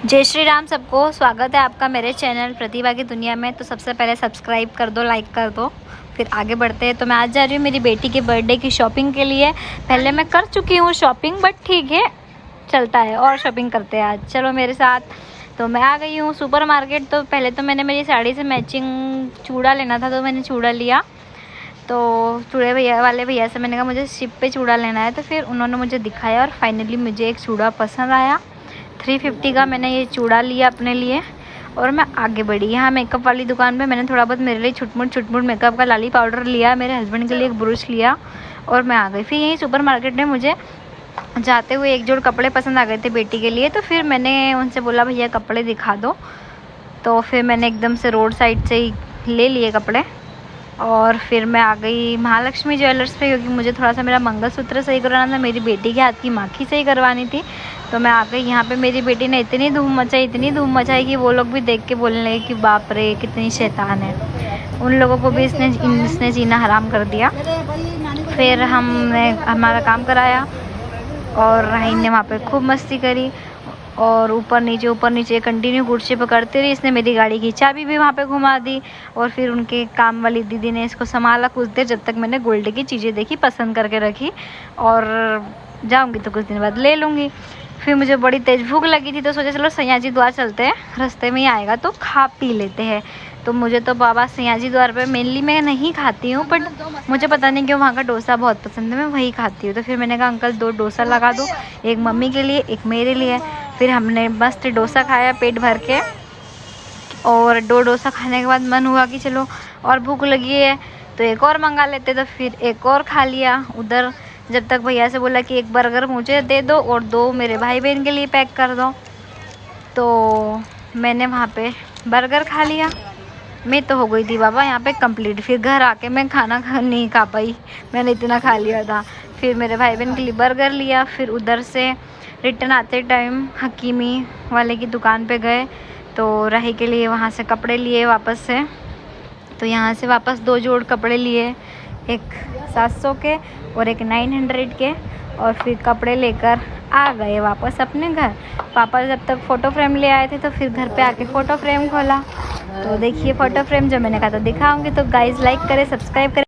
जय श्री राम सबको, स्वागत है आपका मेरे चैनल प्रतिभा की दुनिया में। तो सबसे पहले सब्सक्राइब कर दो, लाइक कर दो, फिर आगे बढ़ते हैं। तो मैं आज जा रही हूँ मेरी बेटी के बर्थडे की शॉपिंग के लिए। पहले मैं कर चुकी हूँ शॉपिंग, बट ठीक है, चलता है और शॉपिंग करते हैं आज। चलो मेरे साथ। तो मैं आ गई हूँ सुपर मार्केट। तो पहले तो मैंने मेरी साड़ी से मैचिंग चूड़ा लेना था, तो मैंने चूड़ा लिया। तो चूड़े भैया से मैंने कहा मुझे शिप पे चूड़ा लेना है, तो फिर उन्होंने मुझे दिखाया और फाइनली मुझे एक चूड़ा पसंद आया। 350 का मैंने ये चूड़ा लिया अपने लिए और मैं आगे बढ़ी। यहाँ मेकअप वाली दुकान पे मैंने थोड़ा बहुत मेरे लिए छुटमुट मेकअप का लाली पाउडर लिया, मेरे हस्बैंड के लिए एक ब्रश लिया और मैं आ गई। फिर यहीं सुपर मार्केट में मुझे जाते हुए एक जोड़ कपड़े पसंद आ गए थे बेटी के लिए। तो फिर मैंने उनसे बोला भैया कपड़े दिखा दो। तो फिर मैंने एकदम से रोड साइड से ही ले लिए कपड़े और फिर मैं आ गई महालक्ष्मी ज्वेलर्स पे, क्योंकि मुझे थोड़ा सा मेरा मंगलसूत्र सही करवाना था, मेरी बेटी के हाथ की माखी सही करवानी थी। तो मैं आ गई यहाँ पे। मेरी बेटी ने इतनी धूम मचाई कि वो लोग भी देख के बोलने लगे कि बाप रे कितनी शैतान है। उन लोगों को भी इसने जीना हराम कर दिया। फिर हमने हमारा काम कराया और राहीन ने वहाँ पे खूब मस्ती करी और ऊपर नीचे कंटिन्यू कुर्सी पकड़ती रही। इसने मेरी गाड़ी की चाबी भी वहाँ पे घुमा दी और फिर उनके काम वाली दीदी ने इसको संभाला कुछ देर, जब तक मैंने गोल्ड की चीज़ें देखी, पसंद करके रखी और जाऊँगी तो कुछ दिन बाद ले लूँगी। फिर मुझे बड़ी तेज़ भूख लगी थी, तो सोचा चलो सयाजी द्वार चलते हैं, रास्ते में ही आएगा तो खा पी लेते हैं। तो मुझे तो बाबा सयाजी द्वार पे मेनली मैं नहीं खाती हूँ, बट मुझे पता नहीं क्यों वहाँ का डोसा बहुत पसंद है, मैं वही खाती हूँ। तो फिर मैंने कहा अंकल 2 डोसा लगा दो, एक मम्मी के लिए एक मेरे लिए। फिर हमने मस्त डोसा खाया पेट भर के और 2 डोसा खाने के बाद मन हुआ कि चलो और भूख लगी है तो एक और मंगा लेते। तो फिर एक और खा लिया उधर, जब तक भैया से बोला कि एक बर्गर मुझे दे दो और 2 मेरे भाई बहन के लिए पैक कर दो। तो मैंने वहाँ पे बर्गर खा लिया। मैं तो हो गई थी बाबा यहाँ पे कंप्लीट। फिर घर आके मैं खाना नहीं खा पाई, मैंने इतना खा लिया था। फिर मेरे भाई बहन के लिए बर्गर लिया। फिर उधर से रिटर्न आते टाइम हकीमी वाले की दुकान पे गए, तो राही के लिए वहाँ से कपड़े लिए वापस से। तो यहाँ से वापस 2 जोड़ कपड़े लिए, एक 700 के और एक 900 के, और फिर कपड़े लेकर आ गए वापस अपने घर। पापा जब तक फ़ोटो फ्रेम ले आए थे, तो फिर घर पे आके फ़ोटो फ्रेम खोला। तो देखिए फ़ोटो फ्रेम जो मैंने कहा तो दिखाऊंगी। तो गाइज़ लाइक करें, सब्सक्राइब करें।